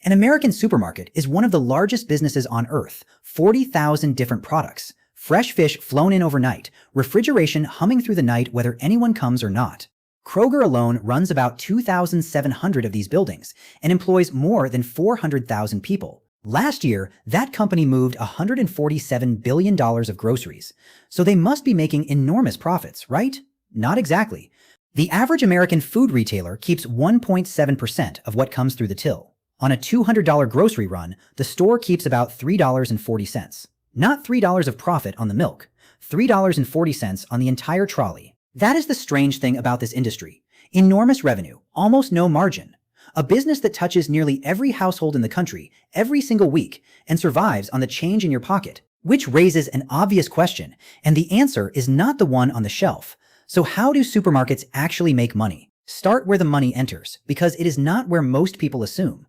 An American supermarket is one of the largest businesses on earth, 40,000 different products, fresh fish flown in overnight, refrigeration humming through the night whether anyone comes or not. Kroger alone runs about 2,700 of these buildings and employs more than 400,000 people. Last year, that company moved $147 billion of groceries, so they must be making enormous profits, right? Not exactly. The average American food retailer keeps 1.7% of what comes through the till. On a $200 grocery run, the store keeps about $3.40. Not $3 of profit on the milk, $3.40 on the entire trolley. That is the strange thing about this industry. Enormous revenue, almost no margin. A business that touches nearly every household in the country every single week and survives on the change in your pocket, which raises an obvious question, and the answer is not the one on the shelf. So how do supermarkets actually make money? Start where the money enters, because it is not where most people assume.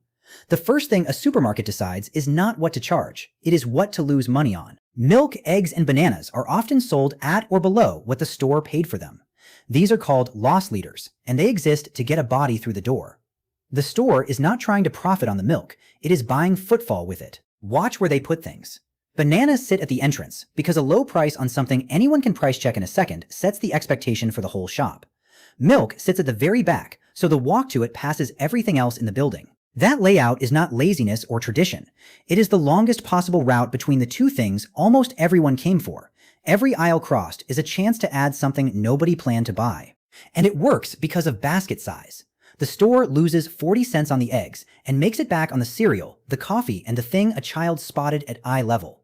The first thing a supermarket decides is not what to charge, it is what to lose money on. Milk, eggs, and bananas are often sold at or below what the store paid for them. These are called loss leaders, and they exist to get a body through the door. The store is not trying to profit on the milk, it is buying footfall with it. Watch where they put things. Bananas sit at the entrance because a low price on something anyone can price check in a second sets the expectation for the whole shop. Milk sits at the very back, so the walk to it passes everything else in the building. That layout is not laziness or tradition. It is the longest possible route between the two things almost everyone came for. Every aisle crossed is a chance to add something nobody planned to buy. And it works because of basket size. The store loses 40 cents on the eggs and makes it back on the cereal, the coffee, and the thing a child spotted at eye level.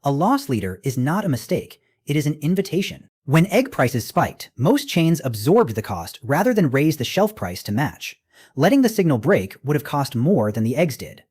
A loss leader is not a mistake, it is an invitation. When egg prices spiked, most chains absorbed the cost rather than raise the shelf price to match. Letting the signal break would have cost more than the eggs did.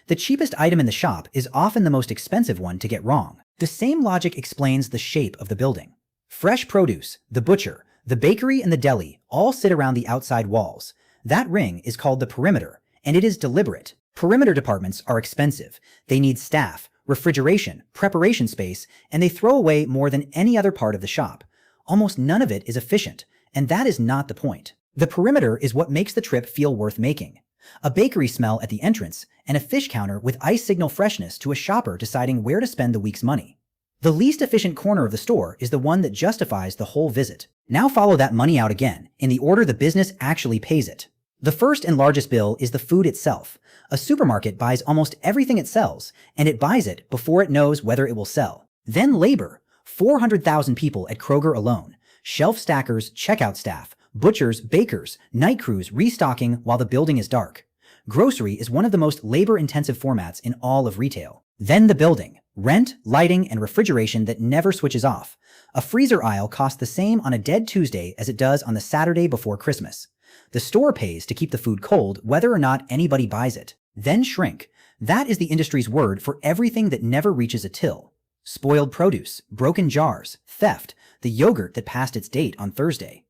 The cheapest item in the shop is often the most expensive one to get wrong. The same logic explains the shape of the building. Fresh produce, the butcher, the bakery, and the deli all sit around the outside walls. That ring is called the perimeter, and it is deliberate. Perimeter departments are expensive. They need staff, refrigeration, preparation space, and they throw away more than any other part of the shop. Almost none of it is efficient, and that is not the point. The perimeter is what makes the trip feel worth making. A bakery smell at the entrance, and a fish counter with ice signal freshness to a shopper deciding where to spend the week's money. The least efficient corner of the store is the one that justifies the whole visit. Now follow that money out again, in the order the business actually pays it. The first and largest bill is the food itself. A supermarket buys almost everything it sells, and it buys it before it knows whether it will sell. Then labor. 400,000 people at Kroger alone. Shelf stackers, checkout staff, butchers, bakers, night crews restocking while the building is dark. Grocery is one of the most labor-intensive formats in all of retail. Then the building. Rent, lighting, and refrigeration that never switches off. A freezer aisle costs the same on a dead Tuesday as it does on the Saturday before Christmas. The store pays to keep the food cold whether or not anybody buys it. Then shrink. That is the industry's word for everything that never reaches a till. Spoiled produce, broken jars, theft, the yogurt that passed its date on Thursday.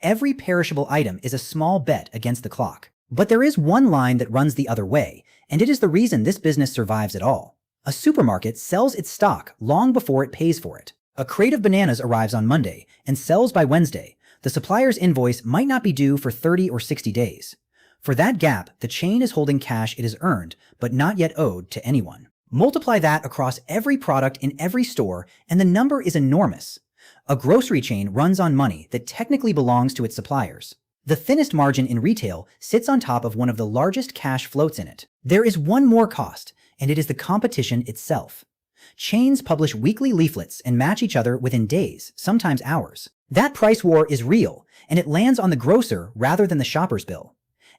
Every perishable item is a small bet against the clock. But there is one line that runs the other way, and it is the reason this business survives at all. A supermarket sells its stock long before it pays for it. A crate of bananas arrives on Monday and sells by Wednesday. The supplier's invoice might not be due for 30 or 60 days. For that gap, the chain is holding cash it has earned, but not yet owed to anyone. Multiply that across every product in every store, and the number is enormous. A grocery chain runs on money that technically belongs to its suppliers. The thinnest margin in retail sits on top of one of the largest cash floats in it. There is one more cost, and it is the competition itself. Chains publish weekly leaflets and match each other within days, sometimes hours. That price war is real, and it lands on the grocer rather than the shopper's bill.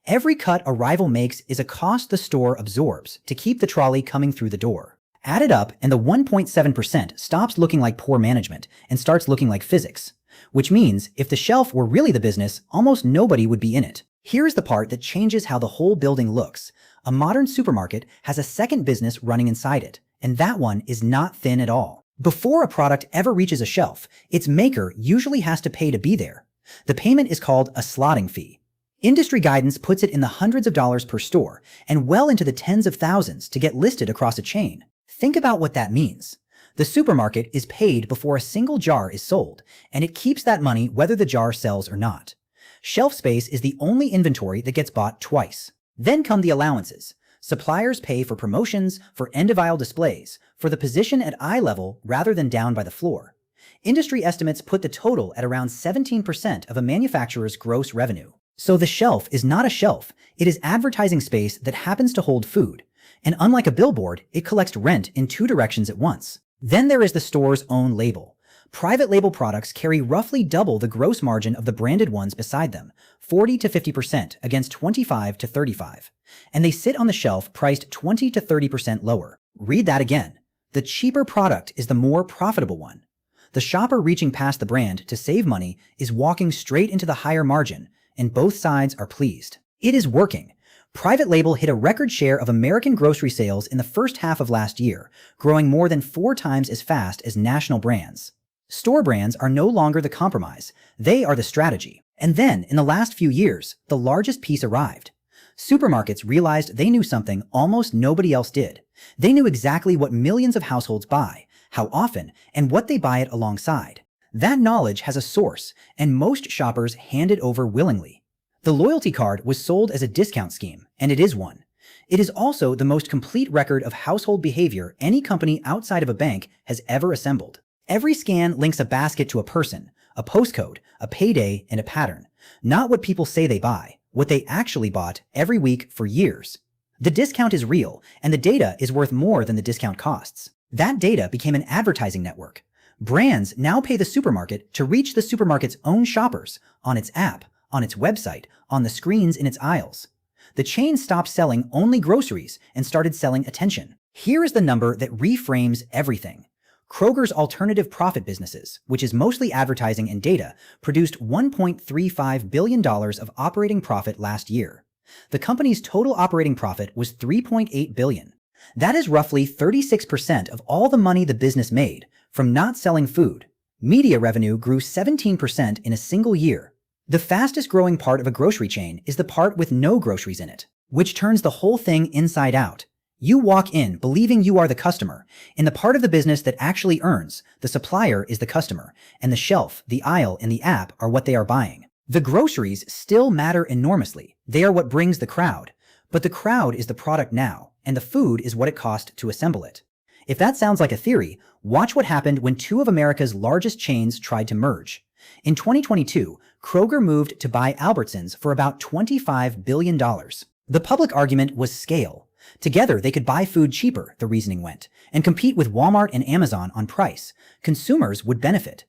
Every cut a rival makes is a cost the store absorbs to keep the trolley coming through the door. Add it up and the 1.7% stops looking like poor management and starts looking like physics. Which means if the shelf were really the business, almost nobody would be in it. Here's the part that changes how the whole building looks. A modern supermarket has a second business running inside it, and that one is not thin at all. Before a product ever reaches a shelf, its maker usually has to pay to be there. The payment is called a slotting fee. Industry guidance puts it in the hundreds of dollars per store and well into the tens of thousands to get listed across a chain. Think about what that means. The supermarket is paid before a single jar is sold, and it keeps that money whether the jar sells or not. Shelf space is the only inventory that gets bought twice. Then come the allowances. Suppliers pay for promotions, for end-of-aisle displays, for the position at eye level rather than down by the floor. Industry estimates put the total at around 17% of a manufacturer's gross revenue. So the shelf is not a shelf, it is advertising space that happens to hold food. And unlike a billboard, it collects rent in two directions at once. Then there is the store's own label. Private label products carry roughly double the gross margin of the branded ones beside them, 40 to 50% against 25 to 35. And they sit on the shelf priced 20 to 30% lower. Read that again. The cheaper product is the more profitable one. The shopper reaching past the brand to save money is walking straight into the higher margin, and both sides are pleased. It is working. Private label hit a record share of American grocery sales in the first half of last year, growing more than 4 times as fast as national brands. Store brands are no longer the compromise, they are the strategy. And then, in the last few years, the largest piece arrived. Supermarkets realized they knew something almost nobody else did. They knew exactly what millions of households buy, how often, and what they buy it alongside. That knowledge has a source, and most shoppers hand it over willingly. The loyalty card was sold as a discount scheme, and it is one. It is also the most complete record of household behavior any company outside of a bank has ever assembled. Every scan links a basket to a person, a postcode, a payday, and a pattern. Not what people say they buy, what they actually bought every week for years. The discount is real, and the data is worth more than the discount costs. That data became an advertising network. Brands now pay the supermarket to reach the supermarket's own shoppers, on its app, on its website, on the screens in its aisles. The chain stopped selling only groceries and started selling attention. Here is the number that reframes everything. Kroger's alternative profit businesses, which is mostly advertising and data, produced $1.35 billion of operating profit last year. The company's total operating profit was $3.8 billion. That is roughly 36% of all the money the business made from not selling food. Media revenue grew 17% in a single year. The fastest growing part of a grocery chain is the part with no groceries in it, which turns the whole thing inside out. You walk in believing you are the customer. In the part of the business that actually earns, the supplier is the customer, and the shelf, the aisle, and the app are what they are buying. The groceries still matter enormously. They are what brings the crowd. But the crowd is the product now, and the food is what it cost to assemble it. If that sounds like a theory, watch what happened when two of America's largest chains tried to merge. In 2022, Kroger moved to buy Albertsons for about $25 billion. The public argument was scale. Together, they could buy food cheaper, the reasoning went, and compete with Walmart and Amazon on price. Consumers would benefit.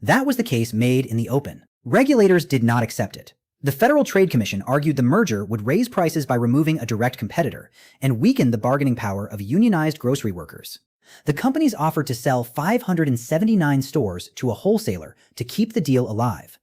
That was the case made in the open. Regulators did not accept it. The Federal Trade Commission argued the merger would raise prices by removing a direct competitor and weaken the bargaining power of unionized grocery workers. The companies offered to sell 579 stores to a wholesaler to keep the deal alive.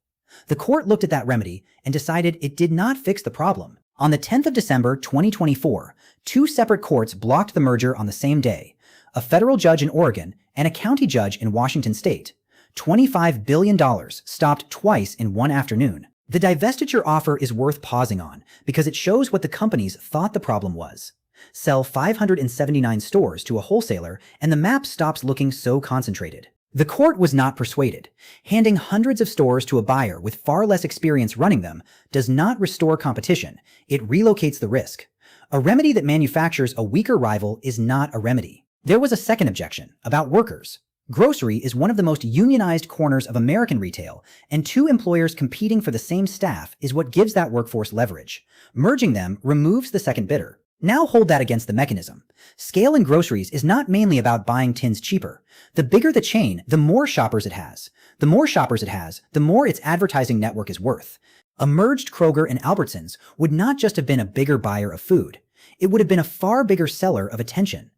The court looked at that remedy and decided it did not fix the problem. On the 10th of December 2024, 2 separate courts blocked the merger on the same day, a federal judge in Oregon and a county judge in Washington state. $25 billion stopped twice in one afternoon. The divestiture offer is worth pausing on because it shows what the companies thought the problem was. Sell 579 stores to a wholesaler and the map stops looking so concentrated. The court was not persuaded. Handing hundreds of stores to a buyer with far less experience running them does not restore competition, it relocates the risk. A remedy that manufactures a weaker rival is not a remedy. There was a second objection, about workers. Grocery is one of the most unionized corners of American retail, and 2 employers competing for the same staff is what gives that workforce leverage. Merging them removes the second bidder. Now hold that against the mechanism. Scale in groceries is not mainly about buying tins cheaper. The bigger the chain, the more shoppers it has. The more shoppers it has, the more its advertising network is worth. A merged Kroger and Albertsons would not just have been a bigger buyer of food. It would have been a far bigger seller of attention.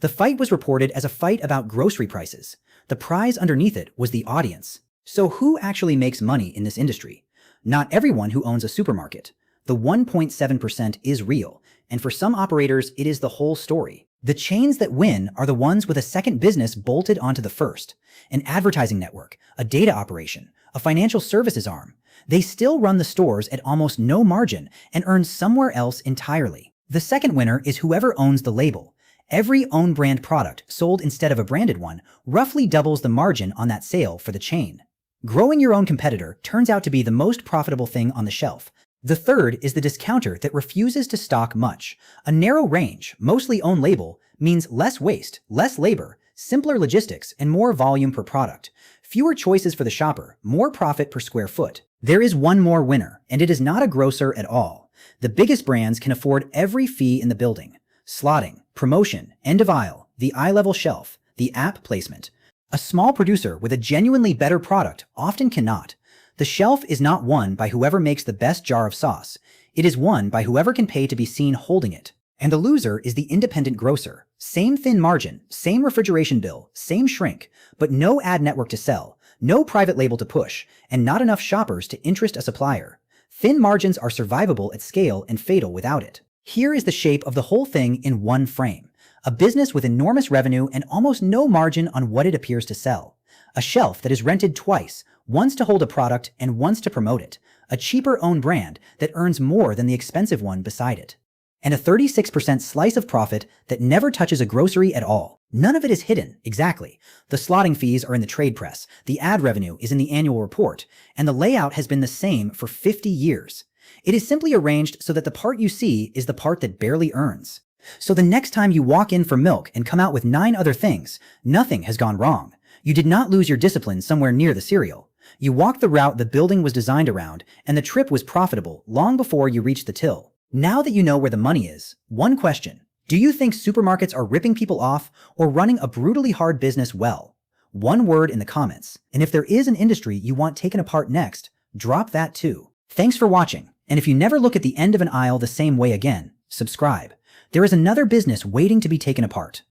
The fight was reported as a fight about grocery prices. The prize underneath it was the audience. So who actually makes money in this industry? Not everyone who owns a supermarket. The 1.7% is real, and for some operators, it is the whole story. The chains that win are the ones with a second business bolted onto the first. An advertising network, a data operation, a financial services arm. They still run the stores at almost no margin and earn somewhere else entirely. The second winner is whoever owns the label. Every own brand product sold instead of a branded one roughly doubles the margin on that sale for the chain. Growing your own competitor turns out to be the most profitable thing on the shelf, The third is the discounter that refuses to stock much. A narrow range, mostly own label, means less waste, less labor, simpler logistics, and more volume per product. Fewer choices for the shopper, more profit per square foot. There is one more winner, and it is not a grocer at all. The biggest brands can afford every fee in the building. Slotting, promotion, end of aisle, the eye-level shelf, the app placement. A small producer with a genuinely better product often cannot. The shelf is not won by whoever makes the best jar of sauce. It is won by whoever can pay to be seen holding it. And the loser is the independent grocer. Same thin margin, same refrigeration bill, same shrink, but no ad network to sell, no private label to push, and not enough shoppers to interest a supplier. Thin margins are survivable at scale and fatal without it. Here is the shape of the whole thing in one frame. A business with enormous revenue and almost no margin on what it appears to sell. A shelf that is rented twice, once to hold a product and once to promote it. A cheaper own brand that earns more than the expensive one beside it. And a 36% slice of profit that never touches a grocery at all. None of it is hidden, exactly. The slotting fees are in the trade press, the ad revenue is in the annual report, and the layout has been the same for 50 years. It is simply arranged so that the part you see is the part that barely earns. So the next time you walk in for milk and come out with 9 other things, nothing has gone wrong. You did not lose your discipline somewhere near the cereal. You walked the route the building was designed around, and the trip was profitable long before you reached the till. Now that you know where the money is, one question. Do you think supermarkets are ripping people off or running a brutally hard business well? One word in the comments. And if there is an industry you want taken apart next, drop that too. Thanks for watching. And if you never look at the end of an aisle the same way again, subscribe. There is another business waiting to be taken apart.